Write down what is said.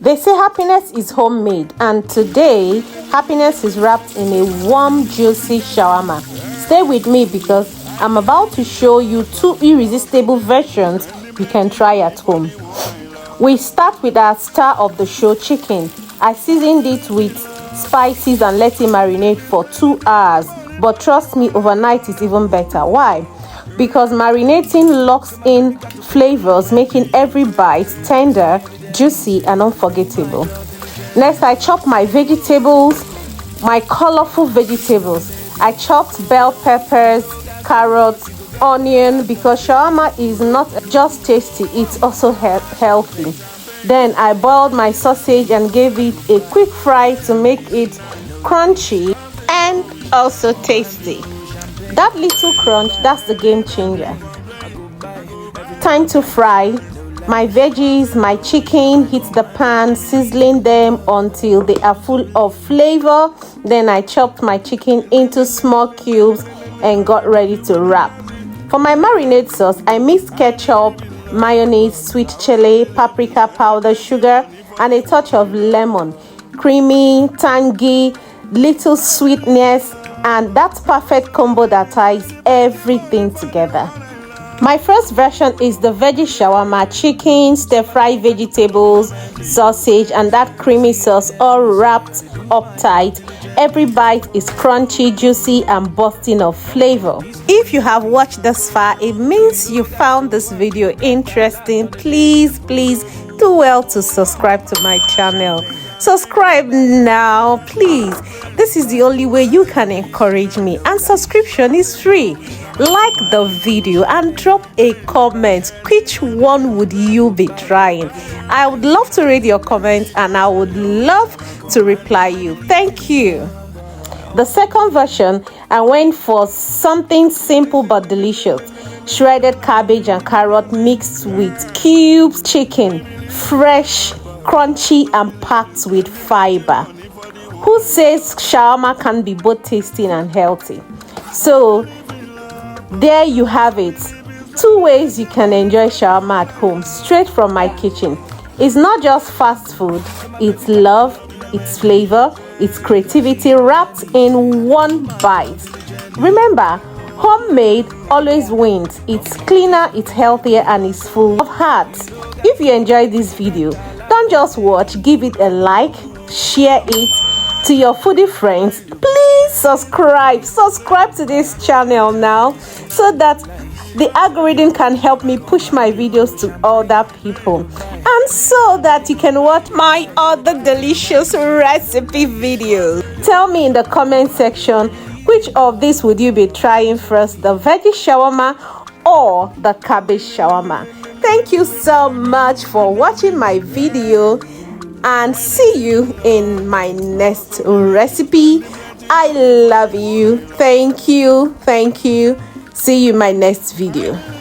They say happiness is homemade, and today happiness is wrapped in a warm, juicy shawarma. Stay with me because I'm about to show you two irresistible versions you can try at home. We start with our star of the show, chicken. I seasoned it with spices and let it marinate for 2 hours. But trust me, overnight is even better. Why? Because marinating locks in flavors, making every bite tender, juicy, and unforgettable. Next, I chop my vegetables, my colorful vegetables. I chopped bell peppers, carrots, onion, because shawarma is not just tasty, it's also healthy. Then I boiled my sausage and gave it a quick fry to make it crunchy and also tasty. That little crunch, that's the game changer. Time to fry. My veggies, my chicken, hit the pan, sizzling them until they are full of flavor. Then I chopped my chicken into small cubes and got ready to wrap. For my marinade sauce, I mixed ketchup, mayonnaise, sweet chili, paprika powder, sugar, and a touch of lemon. Creamy, tangy, little sweetness, and that perfect combo that ties everything together. My first version is the veggie shawarma: chicken, stir-fried vegetables, sausage, and that creamy sauce all wrapped up tight. Every bite is crunchy, juicy, and bursting of flavor. If you have watched this far, it means you found this video interesting. Please do well to subscribe to my channel. Subscribe now, please. This is the only way you can encourage me, and subscription is free. Like the video and drop a comment. Which one would you be trying? I would love to read your comments and I would love to reply you. Thank you. The second version, I went for something simple but delicious. Shredded cabbage and carrot mixed with cubes, chicken, fresh, crunchy, and packed with fiber. Who says shawarma can be both tasty and healthy? So there you have it. 2 ways you can enjoy shawarma at home, straight from my kitchen. It's not just fast food, it's love, it's flavor, it's creativity wrapped in one bite. Remember, homemade always wins. It's cleaner, it's healthier, and it's full of heart. If you enjoyed this video, don't just watch, give it a like, share it to your foodie friends. Please subscribe to this channel now, so that the algorithm can help me push my videos to other people, and so that you can watch my other delicious recipe videos. Tell me in the comment section, which of these would you be trying first, the veggie shawarma or the cabbage shawarma? Thank you so much for watching my video, and see you in my next recipe. I love you. Thank you. See you in my next video.